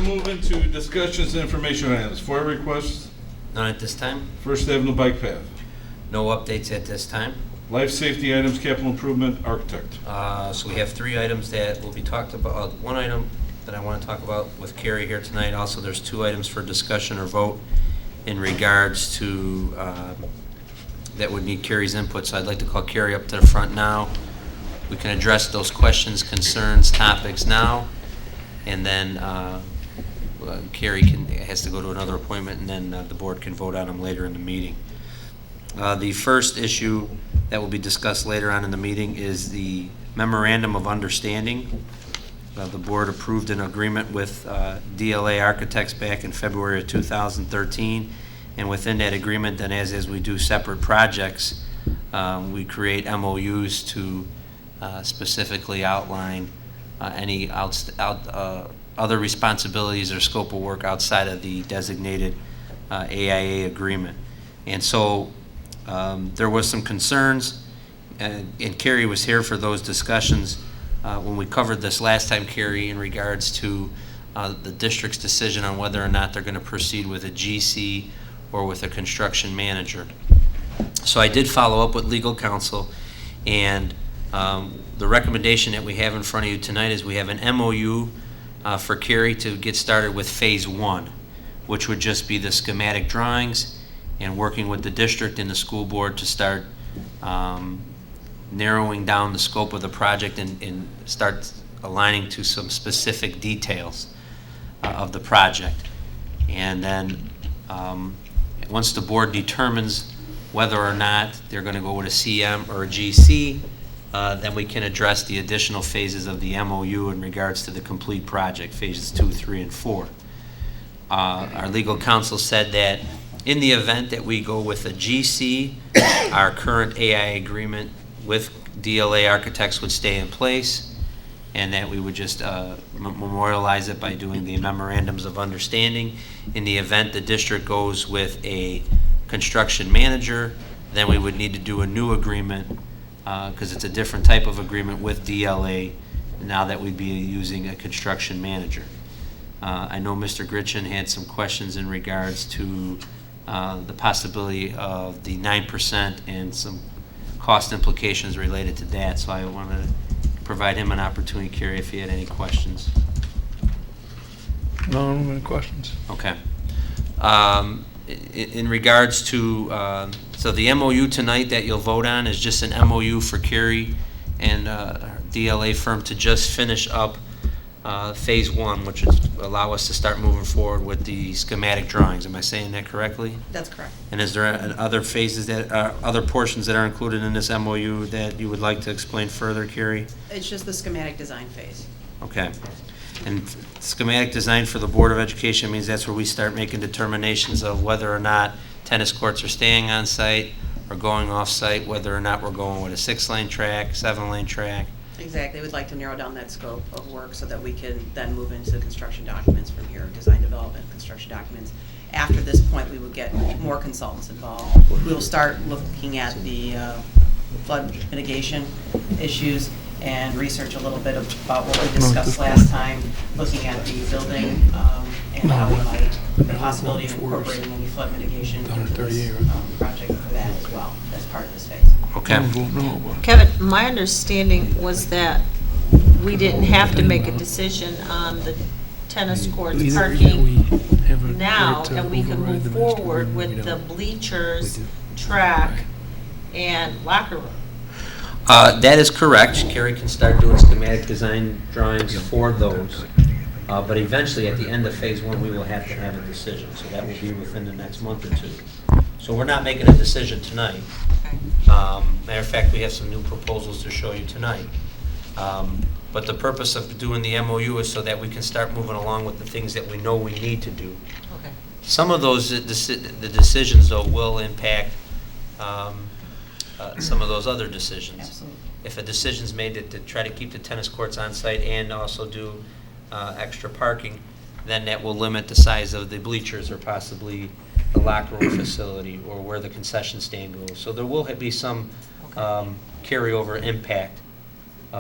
to move into discussions and information items. FOIA requests, None at this time. First Avenue Bike Path. No updates at this time. Life safety items, capital improvement, architect. So we have 3 items that will be talked about. One item that I want to talk about with Carrie here tonight. Also, there's 2 items for discussion or vote in regards to that would need Carrie's input. So I'd like to call Carrie up to the front now. We can address those questions, concerns, topics now, and then Carrie has to go to another appointment, and then the board can vote on them later in the meeting. The first issue that will be discussed later on in the meeting is the memorandum of understanding. The board approved an agreement with DLA Architects back in February of 2013, and within that agreement, then as we do separate projects, we create MOUs to specifically outline any other responsibilities or scope of work outside of the designated AIA agreement. And so there was some concerns, and Carrie was here for those discussions when we covered this last time, Carrie, in regards to the district's decision on whether or not they're going to proceed with a GC or with a construction manager. So I did follow up with legal counsel, and the recommendation that we have in front of you tonight is we have an MOU for Carrie to get started with phase 1, which would just be the schematic drawings and working with the district and the school board to start narrowing down the scope of the project and start aligning to some specific details of the project. And then once the board determines whether or not they're going to go with a CM or a GC, then we can address the additional phases of the MOU in regards to the complete project, phases 2, 3, and 4. Our legal counsel said that in the event that we go with a GC, our current AI agreement with DLA Architects would stay in place, and that we would just memorialize it by doing the memorandums of understanding. In the event the district goes with a construction manager, then we would need to do a new agreement because it's a different type of agreement with DLA now that we'd be using a construction manager. I know Mr. Gritchen had some questions in regards to the possibility of the 9% and some cost implications related to that, so I wanted to provide him an opportunity, Carrie, if he had any questions. No, any questions? Okay. In regards to, so the MOU tonight that you'll vote on is just an MOU for Carrie and DLA firm to just finish up phase 1, which would allow us to start moving forward with the schematic drawings. Am I saying that correctly? That's correct. And is there other phases that other portions that are included in this MOU that you would like to explain further, Carrie? It's just the schematic design phase. Okay. And schematic design for the Board of Education means that's where we start making determinations of whether or not tennis courts are staying on site or going off site, whether or not we're going with a 6-lane track, 7-lane track. Exactly. We'd like to narrow down that scope of work so that we can then move into construction documents from here, design development, construction documents. After this point, we would get more consultants involved. We will start looking at the flood mitigation issues and research a little bit about what we discussed last time, looking at the building and how we might, the possibility of incorporating any flood mitigation into this project for that as well, as part of this phase. Okay. Kevin, my understanding was that we didn't have to make a decision on the tennis courts parking now, and we could move forward with the bleachers, track, and locker room. That is correct. Carrie can start doing schematic design drawings for those. But eventually, at the end of phase 1, we will have to have a decision. So that will be within the next month or 2. So we're not making a decision tonight. Matter of fact, we have some new proposals to show you tonight. But the purpose of doing the MOU is so that we can start moving along with the things that we know we need to do. Okay. Some of those the decisions, though, will impact some of those other decisions. Absolutely. If a decision's made to try to keep the tennis courts on site and also do extra parking, then that will limit the size of the bleachers or possibly the locker room facility or where the concession stand goes. So there will be some carryover impact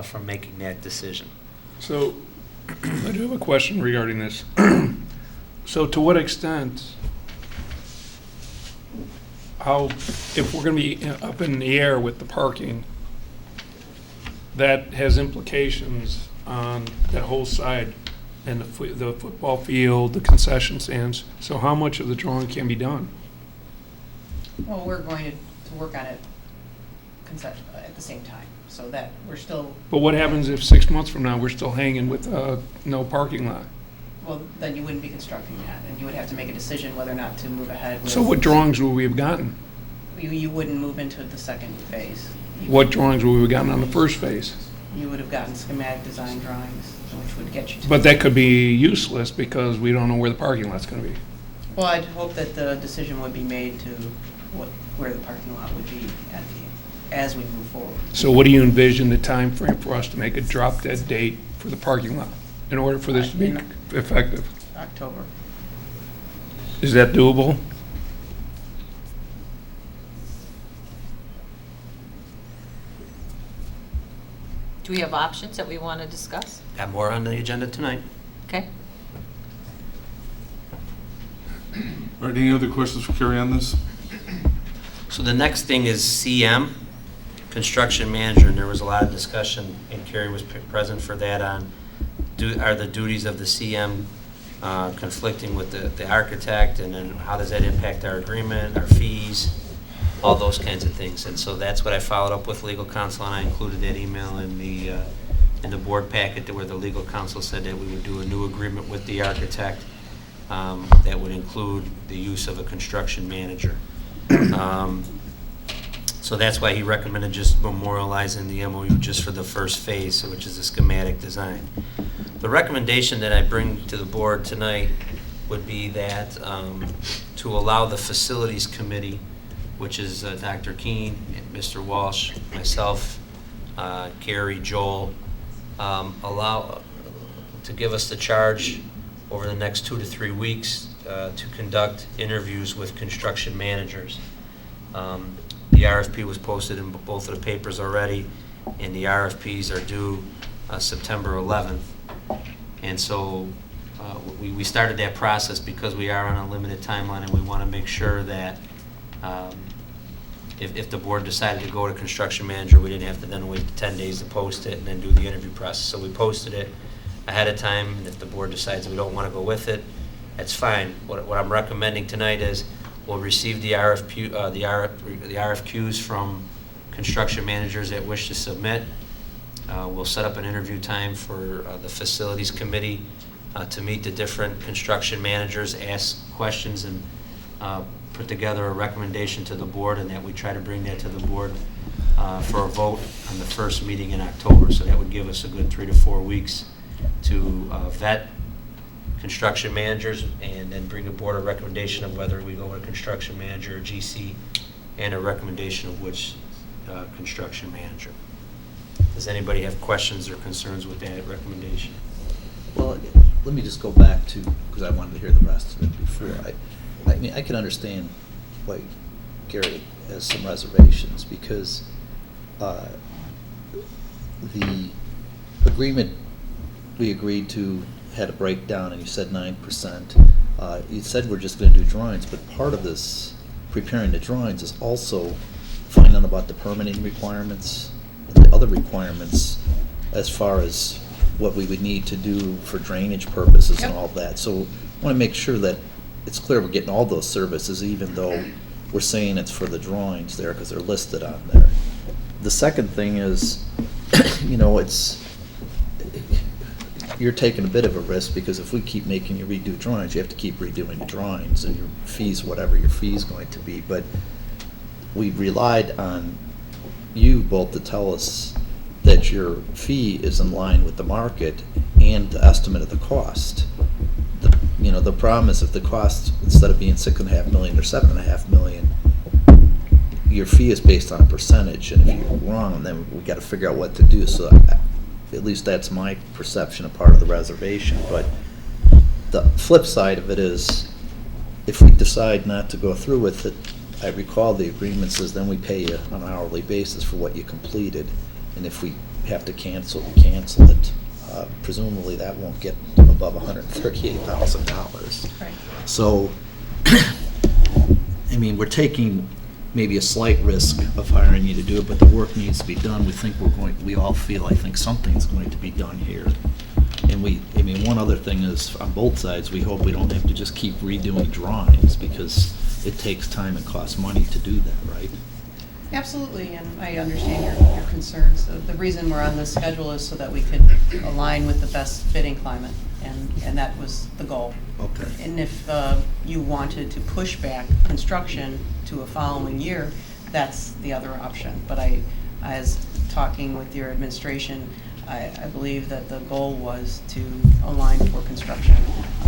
from making that decision. So I do have a question regarding this. So to what extent, if we're going to be up in the air with the parking, that has implications on that whole side and the football field, the concession stands. So how much of the drawing can be done? Well, we're going to work on it at the same time, so that we're still, But what happens if 6 months from now, we're still hanging with no parking lot? well, then you wouldn't be constructing that, and you would have to make a decision whether or not to move ahead with. So what drawings would we have gotten? You wouldn't move into the second phase. What drawings would we have gotten on the first phase? You would have gotten schematic design drawings, which would get you to. But that could be useless because we don't know where the parking lot's going to be. Well, I'd hope that the decision would be made to where the parking lot would be as we move forward. So what do you envision the time frame for us to make a drop dead date for the parking lot in order for this to be effective? October. Is that doable? Do we have options that we want to discuss? Got more on the agenda tonight. Okay. All right, any other questions for Carrie on this? So the next thing is CM, construction manager, and there was a lot of discussion, and Carrie was present for that on, are the duties of the CM conflicting with the architect, and then how does that impact our agreement, our fees, all those kinds of things. And so that's what I followed up with legal counsel, and I included that email in the board packet where the legal counsel said that we would do a new agreement with the architect that would include the use of a construction manager. So that's why he recommended just memorializing the MOU just for the first phase, which is the schematic design. The recommendation that I bring to the board tonight would be that to allow the facilities committee, which is Dr. Keene, Mr. Walsh, myself, Carrie, Joel, allow to give us the charge over the next 2 to 3 weeks to conduct interviews with construction managers. The RFP was posted in both of the papers already, and the RFPs are due September 11th. And so we started that process because we are on a limited timeline, and we want to make sure that if the board decided to go to construction manager, we didn't have to then wait 10 days to post it and then do the interview process. So we posted it ahead of time, and if the board decides we don't want to go with it, that's fine. What I'm recommending tonight is we'll receive the RFQs from construction managers that wish to submit. We'll set up an interview time for the facilities committee to meet the different construction managers, ask questions, and put together a recommendation to the board, and that we try to bring that to the board for a vote on the first meeting in October. So that would give us a good 3 to 4 weeks to vet construction managers and then bring the board a recommendation of whether we go with a construction manager or GC, and a recommendation of which construction manager. Does anybody have questions or concerns with that recommendation? Well, let me just go back to, because I wanted to hear the rest of it before. I mean, I can understand why Gary has some reservations, because the agreement we agreed to had a breakdown, and you said 9%. You said we're just going to do drawings, but part of this preparing the drawings is also finding out about the permitting requirements and the other requirements as far as what we would need to do for drainage purposes and all that. So I want to make sure that it's clear we're getting all those services, even though we're saying it's for the drawings there because they're listed on there. The second thing is, you know, you're taking a bit of a risk, because if we keep making you redo drawings, you have to keep redoing the drawings, and your fees, whatever your fee's going to be. But we relied on you both to tell us that your fee is in line with the market and the estimate of the cost. The problem is, if the cost, instead of being $6.5 million or $7.5 million, your fee is based on a percentage, and if you're wrong, then we got to figure out what to do. So at least that's my perception of part of the reservation. But the flip side of it is, if we decide not to go through with it, I recall the agreement says then we pay you on an hourly basis for what you completed, and if we have to cancel, we cancel it. presumably that won't get above $138,000. Right. So, I mean, we're taking maybe a slight risk of hiring you to do it, but the work needs to be done. We all feel, I think something's going to be done here. And I mean, one other thing is, on both sides, we hope we don't have to just keep redoing drawings, because it takes time and costs money to do that, right? Absolutely, and I understand your concerns. The reason we're on this schedule is so that we could align with the best bidding climate, and that was the goal. Okay. And if you wanted to push back construction to a following year, that's the other option. But as talking with your administration, I believe that the goal was to align for construction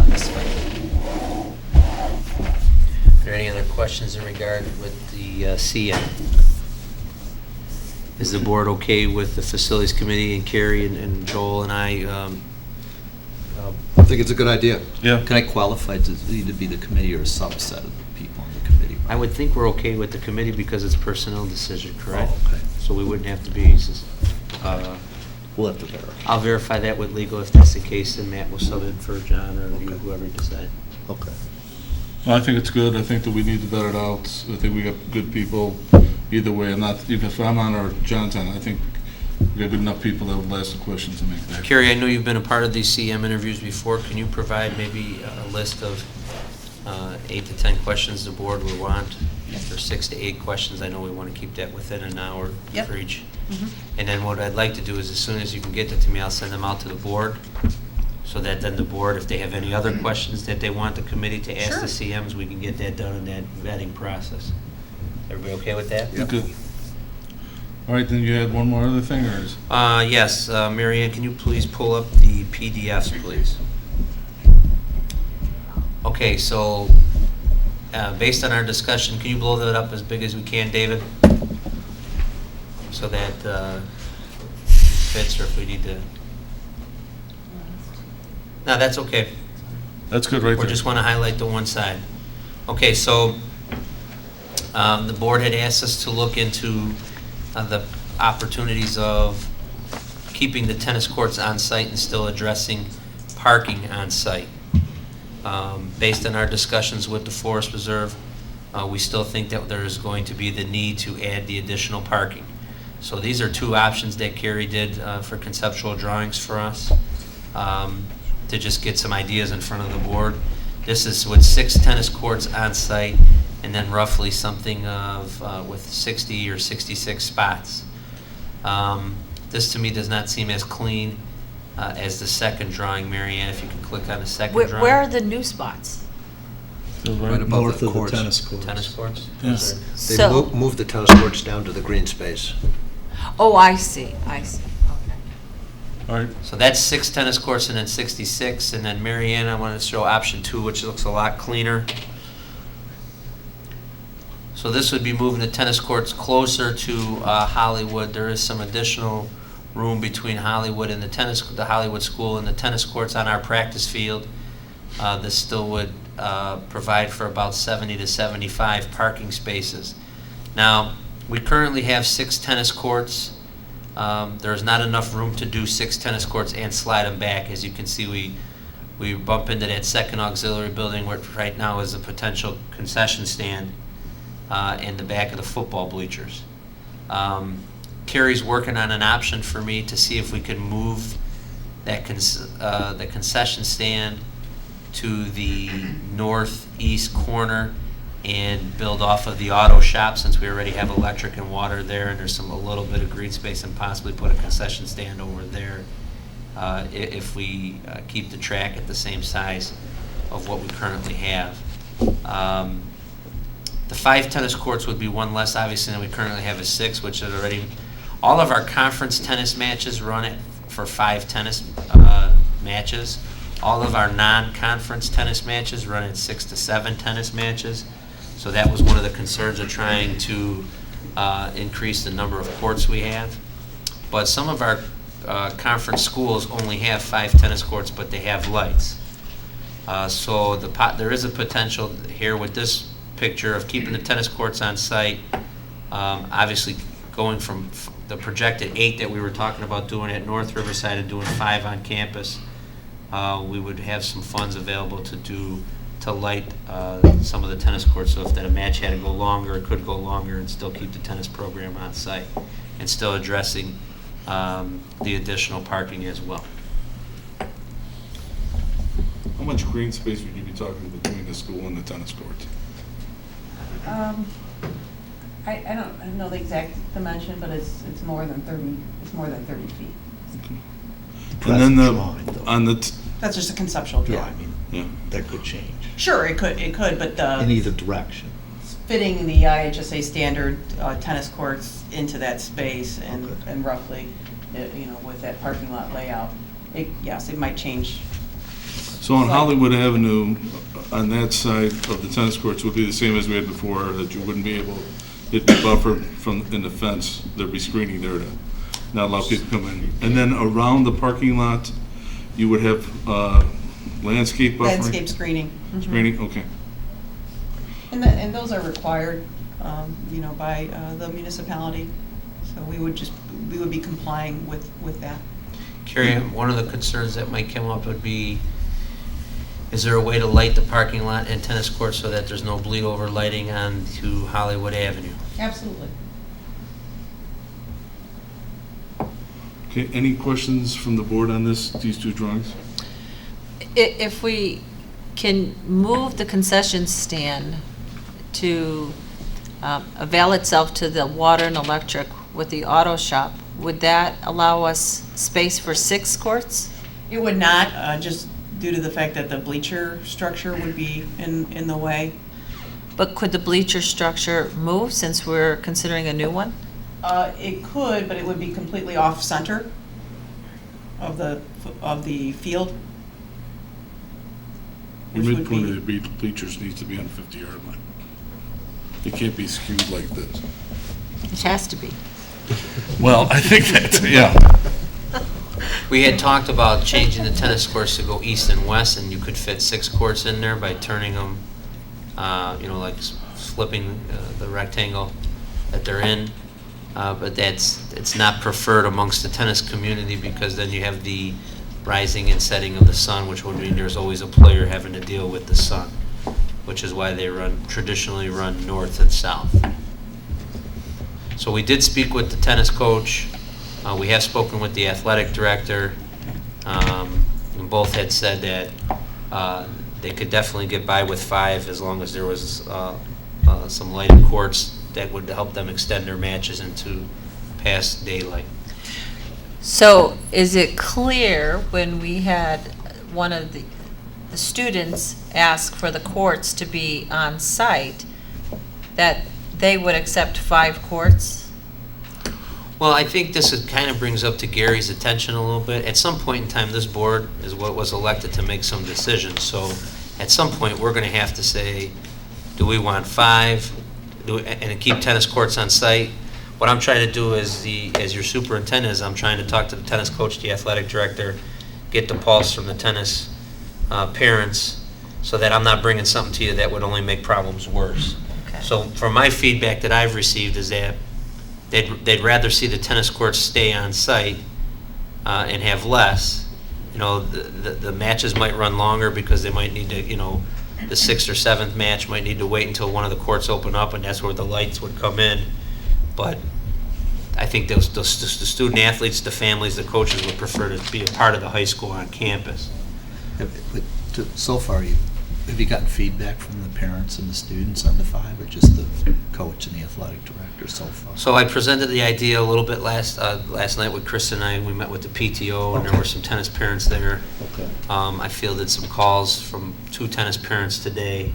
this spring. Are there any other questions in regard with the CM? Is the board okay with the facilities committee and Carrie and Joel and I? I think it's a good idea. Yeah. Can I qualify to either be the committee or a subset of the people on the committee? I would think we're okay with the committee because it's personnel decision, correct? Oh, okay. So we wouldn't have to be, We'll have to verify. I'll verify that with legal if that's the case, and Matt will sub in for John or you, Okay. whoever you decide. Okay. I think it's good. I think that we need to vet it out. I think we got good people either way. Even if I'm on or John's on, I think we got good enough people that will ask the questions and make that. Carrie, I know you've been a part of these CM interviews before. Can you provide maybe a list of 8 to 10 questions the board would want? Or 6 to 8 questions? I know we want to keep that within an hour Yep. for each. Mhm. And then what I'd like to do is, as soon as you can get that to me, I'll send them out to the board, so that then the board, if they have any other questions that they want the committee to ask the Sure. CMs, we can get that done in that vetting process. Everybody okay with that? Yeah. Good. All right, then you had one more other thing, or is? Yes, Mary Ann, can you please pull up the PDFs, please? Okay, so, based on our discussion, can you blow that up as big as we can, David? So that fits, or if we need to... No, that's okay. That's good right We there. just want to highlight the one side. Okay, so the board had asked us to look into the opportunities of keeping the tennis courts on site and still addressing parking on site. Based on our discussions with the Forest Preserve, we still think that there is going to be the need to add the additional parking. So these are 2 options that Carrie did for conceptual drawings for us, to just get some ideas in front of the board. This is with 6 tennis courts on site, and then roughly something of with 60 or 66 spots. This to me does not seem as clean as the second drawing. Mary Ann, if you can click on the second drawing. Where are the new spots? Right above North the of the courts. tennis courts. Tennis courts? Yes. They So, moved the tennis courts down to the green space. oh, I see, okay. All right, So that's 6 tennis courts and then 66, and then Mary Ann, I want to show option 2, which looks a lot cleaner. So this would be moving the tennis courts closer to Hollywood. There is some additional room between Hollywood and the Hollywood School and the tennis courts on our practice field. This still would provide for about 70 to 75 parking spaces. Now, we currently have 6 tennis courts. There's not enough room to do 6 tennis courts and slide them back. As you can see, we bump into that second auxiliary building, which right now is a potential concession stand in the back of the football bleachers. Carrie's working on an option for me to see if we can move that the concession stand to the northeast corner and build off of the auto shop, since we already have electric and water there, and there's a little bit of green space, and possibly put a concession stand over there if we keep the track at the same size of what we currently have. The 5 tennis courts would be 1 less, obviously, than we currently have at 6, which is already, all of our conference tennis matches run it for 5 tennis matches. All of our non-conference tennis matches run at 6 to 7 tennis matches. So that was one of the concerns of trying to increase the number of courts we have. But some of our conference schools only have 5 tennis courts, but they have lights. So there is a potential here with this picture of keeping the tennis courts on site, obviously going from the projected 8 that we were talking about doing at North Riverside and doing 5 on campus, we would have some funds available to light some of the tennis courts. So if that a match had to go longer, it could go longer and still keep the tennis program on site and still addressing the additional parking as well. How much green space would you be talking between the school and the tennis court? I don't know the exact dimension, but it's more than 30, it's more than 30 feet. And then the, Drawing, though. on the, That's just a conceptual Yeah, I drawing. mean, yeah. that could change Sure, it could, but in the, either direction. fitting the IHSA standard tennis courts into that space Okay. and roughly, with that parking lot layout, yes, it might change. So on Like- Hollywood Avenue, on that side of the tennis courts would be the same as we had before, that you wouldn't be able, it'd be buffered from, in the fence, there'd be screening there to not allow people to come in. And then around the parking lot, you would have landscape buffering? Landscape screening. Mhm. Screening, okay. And those are required, by the municipality. So we would be complying with that. Carrie, one of the concerns that might come up would be, is there a way to light the parking lot and tennis courts so that there's no bleed over lighting onto Hollywood Avenue? Absolutely. Okay, any questions from the board on these two drawings? If we can move the concession stand to avail itself to the water and electric with the auto shop, would that allow us space for 6 courts? It would not, just due to the fact that the bleacher structure would be in the way. But could the bleacher structure move since we're considering a new one? It could, but it would be completely off-center of the field. The Which would midpoint be- of the bleachers needs to be on the 50-yard line. It can't be skewed like this. It has to be. Well, I think that's, yeah. We had talked about changing the tennis courts to go east and west, and you could fit 6 courts in there by turning them, like flipping the rectangle that they're in. But it's not preferred amongst the tennis community because then you have the rising and setting of the sun, which would mean there's always a player having to deal with the sun, which is why they traditionally run north and south. So we did speak with the tennis coach. We have spoken with the athletic director. And both had said that they could definitely get by with 5 as long as there was some lighted courts that would help them extend their matches into past daylight. So is it clear when we had one of the students ask for the courts to be on site that they would accept 5 courts? Well, I think this kind of brings up to Gary's attention a little bit. At some point in time, this board is what was elected to make some decisions. So at some point, we're going to have to say, do we want 5? And keep tennis courts on site? What I'm trying to do as your superintendent is I'm trying to talk to the tennis coach, the athletic director, get the pulse from the tennis parents, so that I'm not bringing something to you that would only make problems worse. Okay. So from my feedback that I've received is that they'd rather see the tennis courts stay on site and have less. The matches might run longer because they might need to, the 6th or 7th match might need to wait until one of the courts open up, and that's where the lights would come in. But I think the student athletes, the families, the coaches would prefer to be a part of the high school on campus. So far, have you gotten feedback from the parents and the students on the 5, or just the coach and the athletic director so far? So I presented the idea a little bit last night with Chris and I. We met with the PTO, and there were some tennis parents there. Okay. I fielded some calls from 2 tennis parents today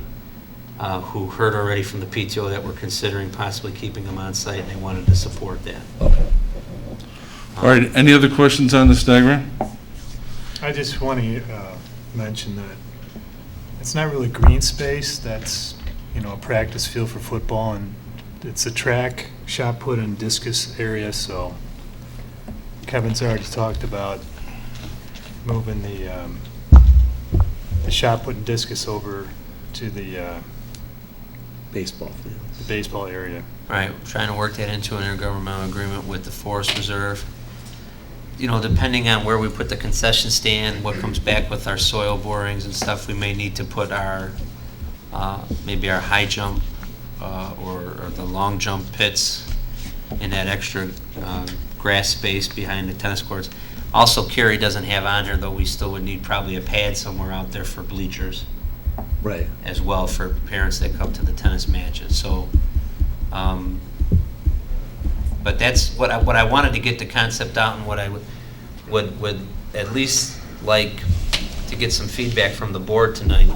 who heard already from the PTO that we're considering possibly keeping them on site, and they wanted to support that. Okay. All right, any other questions on this diagram? I just want to mention that it's not really green space. That's, a practice field for football, and it's a track, shot put, and discus area. So Kevin's already talked about moving the shot put and discus over to the Baseball fields. baseball area. Right, trying to work that into an intergovernmental agreement with the Forest Reserve. You know, depending on where we put the concession stand, what comes back with our soil borings and stuff, we may need to put our, maybe our high jump or the long jump pits in that extra grass space behind the tennis courts. Also, Kerry doesn't have on here, though we still would need probably a pad somewhere out there for bleachers Right. as well for parents that come to the tennis matches. So, but that's what I wanted to get the concept out, and what I would at least like to get some feedback from the board tonight.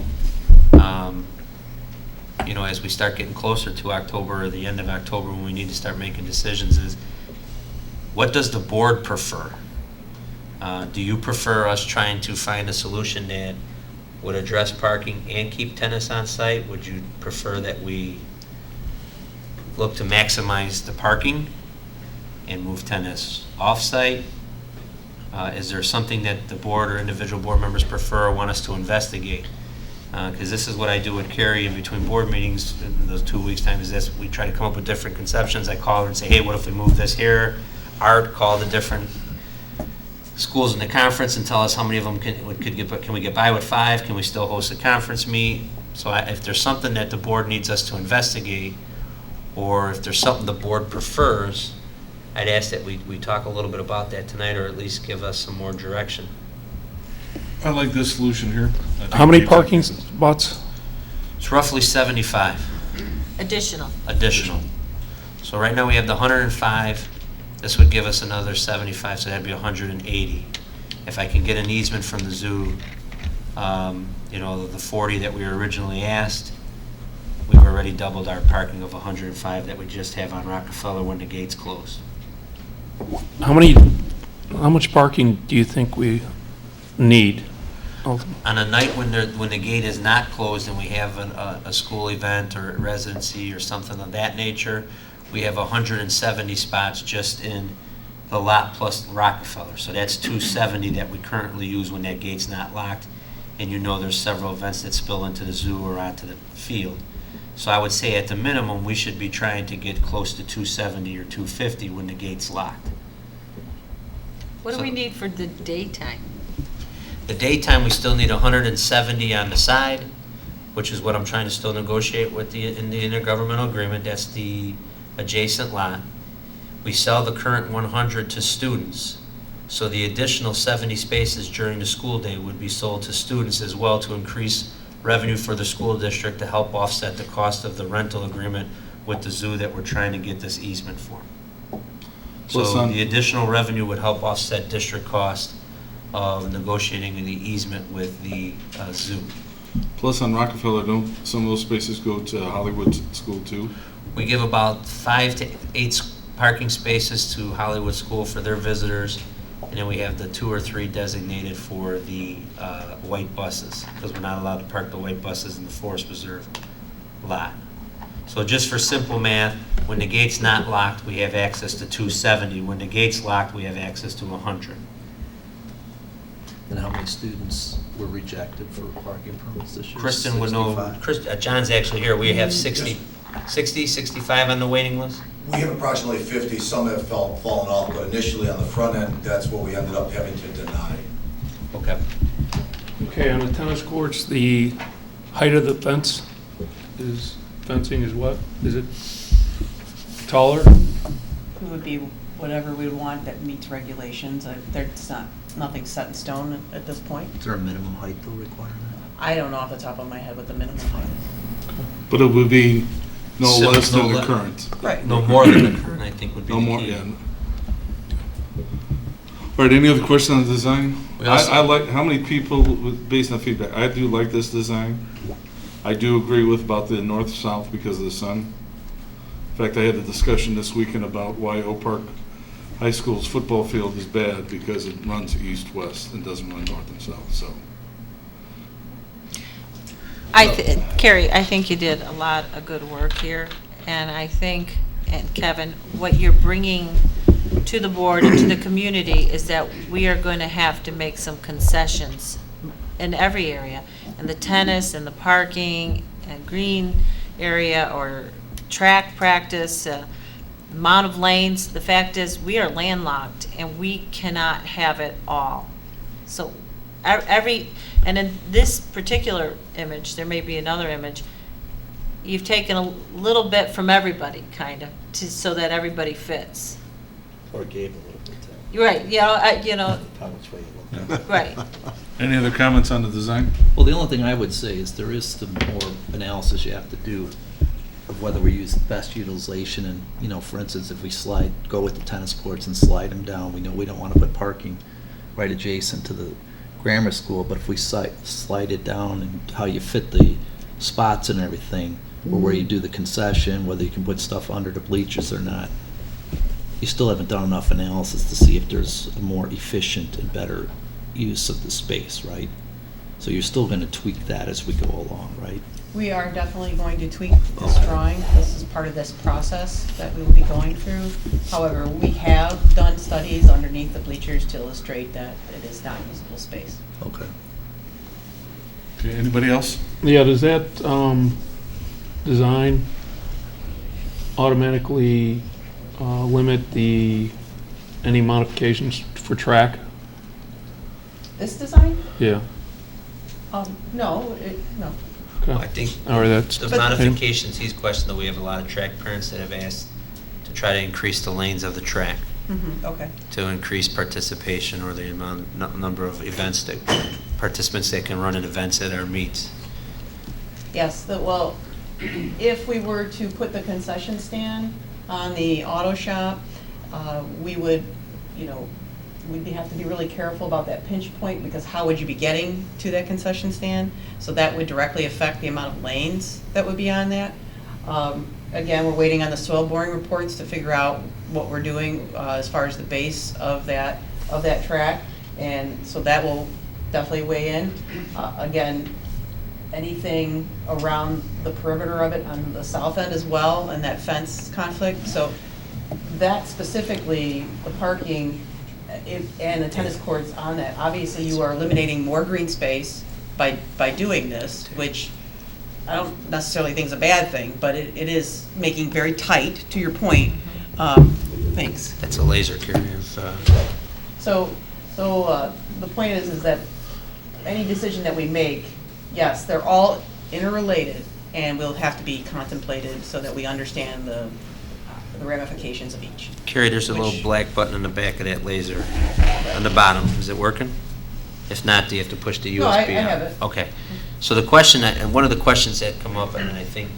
You know, as we start getting closer to October or the end of October, when we need to start making decisions, is what does the board prefer? Do you prefer us trying to find a solution that would address parking and keep tennis on site? Would you prefer that we look to maximize the parking and move tennis off-site? Is there something that the board or individual board members prefer or want us to investigate? Because this is what I do with Carrie in between board meetings in those 2 weeks' time, is this, we try to come up with different conceptions. I call her and say, hey, what if we move this here? Art, call the different schools in the conference and tell us how many of them can we get by with 5? Can we still host a conference meet? So if there's something that the board needs us to investigate, or if there's something the board prefers, I'd ask that we talk a little bit about that tonight, or at least give us some more direction. I like this solution here. I think How many we- parking spots? It's roughly 75 Additional. additional. So right now we have the 105. This would give us another 75, so that'd be 180. If I can get an easement from the zoo, you know, the 40 that we were originally asked, we've already doubled our parking of 105 that we just have on Rockefeller when the gates close. How much parking do you think we need? On a night when the gate is not closed and we have a school event or residency or something of that nature, we have 170 spots just in the lot plus Rockefeller. So that's 270 that we currently use when that gate's not locked. And you know there's several events that spill into the zoo or onto the field. So I would say at the minimum, we should be trying to get close to 270 or 250 when the gate's locked. What do we need for the daytime? The daytime, we still need 170 on the side, which is what I'm trying to still negotiate with in the intergovernmental agreement. That's the adjacent lot. We sell the current 100 to students, so the additional 70 spaces during the school day would be sold to students as well, to increase revenue for the school district, to help offset the cost of the rental agreement with the zoo that we're trying to get this easement for. Plus So on- the additional revenue would help offset district cost of negotiating the easement with the zoo. Plus on Rockefeller, don't some of those spaces go to Hollywood School too? We give about 5 to 8 parking spaces to Hollywood School for their visitors, and then we have the 2 or 3 designated for the white buses, because we're not allowed to park the white buses in the Forest Reserve lot. So just for simple math, when the gate's not locked, we have access to 270. When the gate's locked, we have access to 100. And how many students were rejected for parking permits this year? Kristen would know, 65? John's actually here, we have 60, 65 on the waiting list? We have approximately 50, some have fallen off, but initially on the front end, that's what we ended up having to deny. Okay. Okay, on the tennis courts, the height of the fencing is what? Is it taller? It would be whatever we want that meets regulations. There's nothing set in stone at this point. Is there a minimum height though requirement? I don't know off the top of my head what the minimum height is. But it would be no So less no than the le- current. Right. No more than the current, I think, would be No the more, key. yeah. All right, any other questions on the design? We also- I like, how many people, based on feedback, I do like this design. I do agree with about the north-south because of the sun. In fact, I had a discussion this weekend about why Oak Park High School's football field is bad, because it runs east-west and doesn't run north and south, so. Carrie, I think you did a lot of good work here, and I think, and Kevin, what you're bringing to the board and to the community is that we are going to have to make some concessions in every area, in the tennis, and the parking, and green area, or track practice, amount of lanes. The fact is, we are landlocked, and we cannot have it all. So and in this particular image, there may be another image, you've taken a little bit from everybody, kind of, so that everybody fits. Or gave a little bit to. You're right, How much way you look at it. right. Any other comments on the design? Well, the only thing I would say is there is some more analysis you have to do of whether we use best utilization and, for instance, if we go with the tennis courts and slide them down, we know we don't want to put parking right adjacent to the grammar school, but if we slide it down and how you fit the spots and everything, or where you do the concession, whether you can put stuff under the bleachers or not, you still haven't done enough analysis to see if there's a more efficient and better use of the space, right? So you're still going to tweak that as we go along, right? We are definitely going to tweak this drawing. This is part of this process that we will be going through. However, we have done studies underneath the bleachers to illustrate that it is not usable space. Okay. Okay, anybody else? Yeah, does that design automatically limit any modifications for track? This design? Yeah. No. Okay. I think Or that's the modifications he's questioned, though, we have a lot of track parents that have asked to try to increase the lanes of the track, Okay. to increase participation or the number of events that participants that can run in events at our meets. Yes, well, if we were to put the concession stand on the auto shop, we would, we'd have to be really careful about that pinch point, because how would you be getting to that concession stand? So that would directly affect the amount of lanes that would be on that. Again, we're waiting on the soil boring reports to figure out what we're doing as far as the base of that track, and so that will definitely weigh in. Again, anything around the perimeter of it on the south end as well, and that fence conflict. So that specifically, the parking and the tennis courts on that, obviously you are eliminating more green space by doing this, which I don't necessarily think is a bad thing, but it is making very tight, to your point. Thanks. That's a laser carrier. So the point is that any decision that we make, yes, they're all interrelated and will have to be contemplated so that we understand the ramifications of each. Carrie, there's a little black button in the back of that laser on the bottom. Is it working? If not, do you have to push the USB No, I on? have it. Okay. So the question, and one of the questions that come up, and I think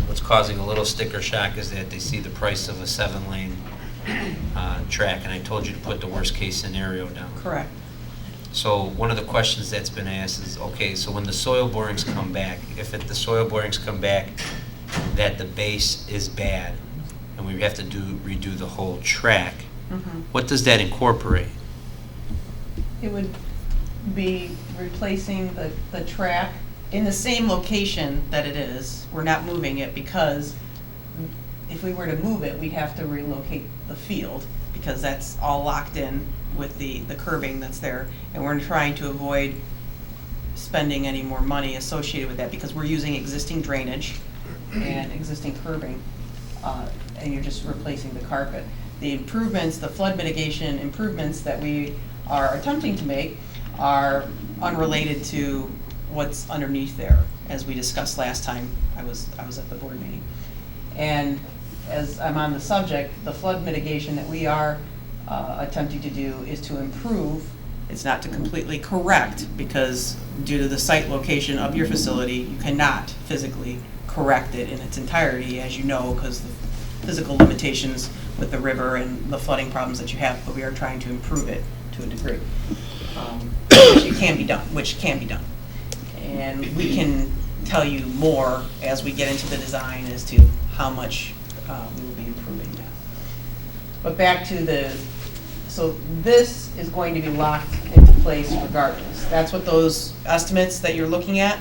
what's causing a little sticker shock, is that they see the price of a 7-lane track, and I told you to put the worst-case scenario down. Correct. So one of the questions that's been asked is, okay, so when the soil borings come back, the soil borings come back that the base is bad, and we have to redo the whole track, what does that incorporate? It would be replacing the track in the same location that it is. We're not moving it, because if we were to move it, we'd have to relocate the field, because that's all locked in with the curbing that's there, and we're trying to avoid spending any more money associated with that, because we're using existing drainage and existing curbing, and you're just replacing the carpet. The improvements, the flood mitigation improvements that we are attempting to make are unrelated to what's underneath there, as we discussed last time I was at the board meeting. And as I'm on the subject, the flood mitigation that we are attempting to do is to improve. It's not to completely correct, because due to the site location of your facility, you cannot physically correct it in its entirety, as you know, because the physical limitations with the river and the flooding problems that you have, but we are trying to improve it to a degree, which can be done. And we can tell you more as we get into the design as to how much we will be improving that. But back to so this is going to be locked into place regardless. That's what those estimates that you're looking at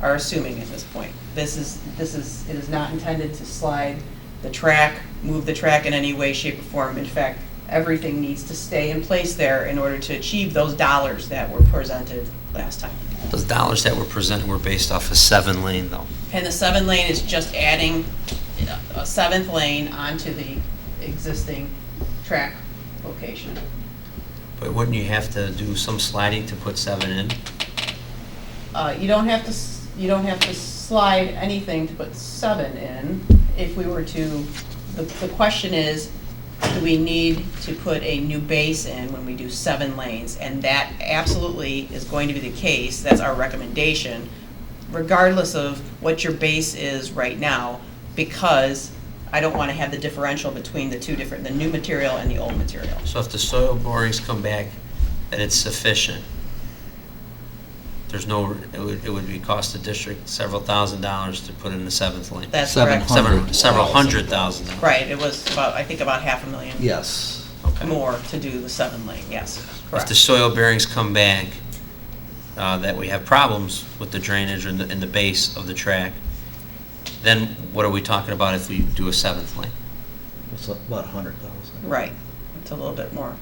are assuming at this point. It is not intended to slide the track, move the track in any way, shape, or form. In fact, everything needs to stay in place there in order to achieve those dollars that were presented last time. Those dollars that were presented were based off a 7-lane, though. And the 7-lane is just adding a seventh lane onto the existing track location. But wouldn't you have to do some sliding to put 7 in? You don't have to slide anything to put 7 in. If we were to, the question is, do we need to put a new base in when we do 7 lanes? And that absolutely is going to be the case. That's our recommendation, regardless of what your base is right now, because I don't want to have the differential between the two different, the new material and the old material. So if the soil borings come back that it's sufficient, there's no, it would be cost the district several $1,000s to put in the 7th lane. That's correct. Several $100,000. Right, it was about, I think about $500,000. Yes. Okay. More to do the 7 lane, yes, If correct. the soil bearings come back, that we have problems with the drainage in the base of the track, then what are we talking about if we do a 7th lane? It's about 100,000. Right, it's a little bit more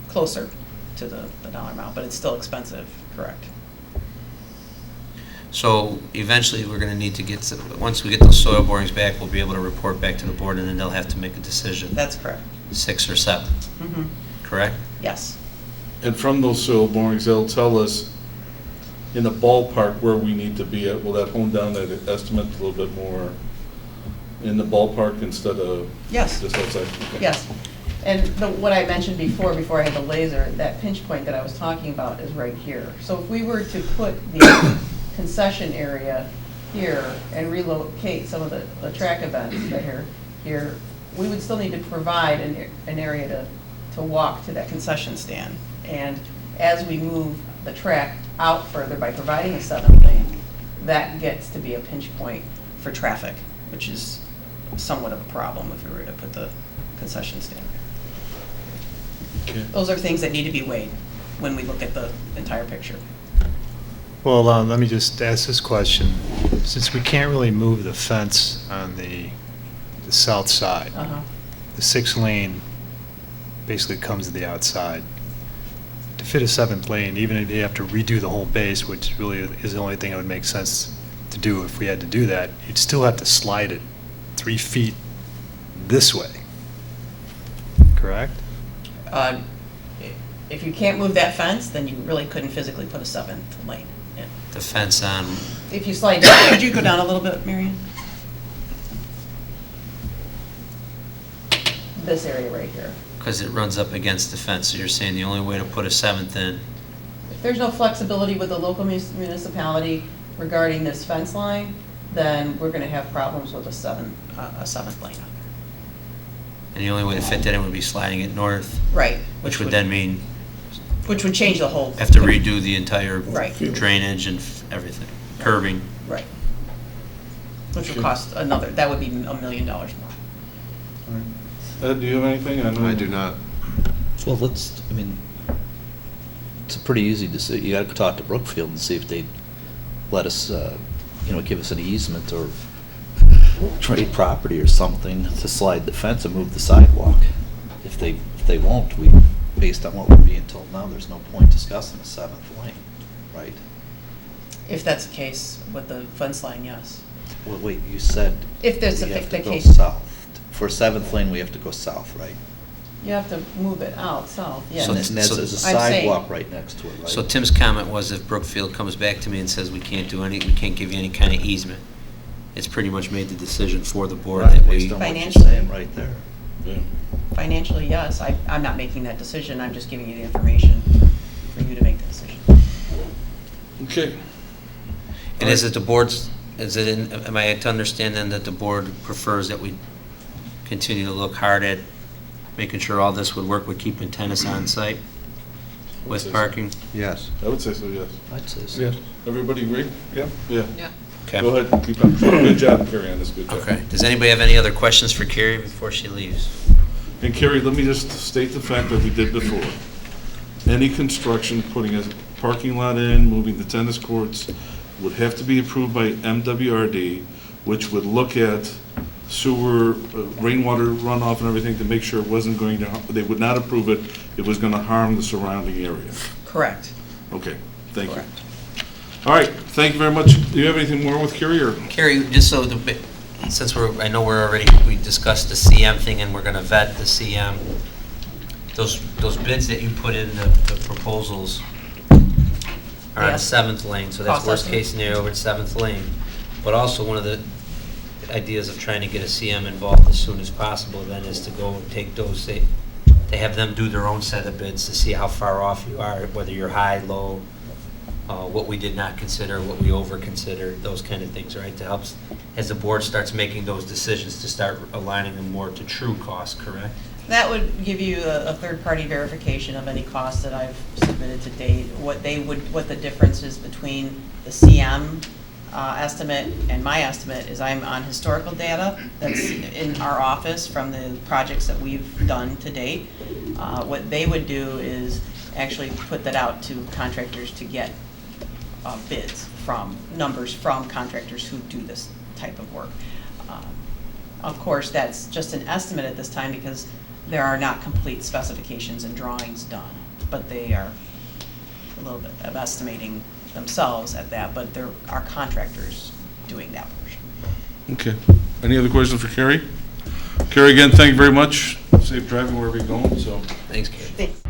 closer to the dollar amount, but it's still expensive, correct. So eventually, we're going to need to get, once we get those soil borings back, we'll be able to report back to the board, and then they'll have to make a decision, That's correct. 6 or 7, Mm-hmm. correct? Yes, And from those soil borings, they'll tell us in the ballpark where we need to be at. Will that hone down that estimate a little bit more in the ballpark instead of yes, just outside? Okay. yes. And what I mentioned before I had the laser, that pinch point that I was talking about is right here. So if we were to put the concession area here and relocate some of the track events that are here, we would still need to provide an area to walk to that concession stand. And as we move the track out further by providing a 7th lane, that gets to be a pinch point for traffic, which is somewhat of a problem if we were to put the concession stand there. Okay. Those are things that need to be weighed when we look at the entire picture. Well, let me just ask this question. Since we can't really move the fence on the south side, Uh-huh. the 6th lane basically comes to the outside. To fit a 7th lane, even if you have to redo the whole base, which really is the only thing that would make sense to do if we had to do that, you'd still have to slide it 3 feet this way, correct? If you can't move that fence, then you really couldn't physically put a 7th lane in. The fence on, If you slide down, could you go down a little bit, Marion? This area right here. because it runs up against the fence, so you're saying the only way to put a 7th in, If there's no flexibility with the local municipality regarding this fence line, then we're gonna have problems with a 7th lane. and the only way to fit that in would be sliding it north, Right. which would then mean Which would change the whole. have to redo the entire Right. drainage and everything, curbing. Right. Which would Okay. cost another, that would be $1 million more. Ed, do you have anything? I do not. Well, it's a pretty easy decision. You gotta talk to Brookfield and see if they'd let us, give us an easement or trade property or something to slide the fence and move the sidewalk. If they won't, based on what we're being told now, there's no point discussing a 7th lane, right? If that's the case with the fence line, yes. Well, wait, you said If there's we have the to go case, south. For 7th lane, we have to go south, right? you have to move it out south, yes. So And there's a I'm saying- sidewalk right next to it, right? So Tim's comment was if Brookfield comes back to me and says we can't give you any kind of easement, it's pretty much made the decision for the board Right, that based we, on what you're Financially. saying right there. Yeah. Financially, yes. I'm not making that decision. I'm just giving you the information for you to make the decision. Okay. and is it the board's, am I to understand then that the board prefers that we continue to look hard at making sure all this would work with keeping tennis on site with parking? Yes. I would say so, yes. I'd say so. Yeah. Everybody agree? Yep. Yeah. Okay. Go ahead, keep on. Good job, Carrie, on this, good job. Okay. Does anybody have any other questions for Carrie before she leaves? And Carrie, let me just state the fact that we did before. Any construction, putting a parking lot in, moving the tennis courts, would have to be approved by MWRD, which would look at sewer, rainwater runoff and everything to make sure it wasn't going to, they would not approve it, it was gonna harm the surrounding area. Correct. Okay, thank you. Correct. All right, thank you very much. Do you have anything more with Carrie, or? Carrie, just so since I know we discussed the CM thing and we're gonna vet the CM, those bids that you put in the proposals are on Yes. 7th lane, so that's Cost worst estimate. case scenario over at 7th lane. But also, one of the ideas of trying to get a CM involved as soon as possible then is to go and take those, to have them do their own set of bids to see how far off you are, whether you're high, low, what we did not consider, what we over-considered, those kind of things, right? To help, as the board starts making those decisions, to start aligning them more to true cost, correct? That would give you a third-party verification of any costs that I've submitted to date, what the difference is between the CM estimate and my estimate is I'm on historical data that's in our office from the projects that we've done to date. What they would do is actually put that out to contractors to get bids numbers from contractors who do this type of work. Of course, that's just an estimate at this time because there are not complete specifications and drawings done, but they are a little bit of estimating themselves at that, but there are contractors doing that portion. Okay. Any other questions for Carrie? Carrie, again, thank you very much. Safe driving wherever you're going, so. Thanks, Kate. Thanks.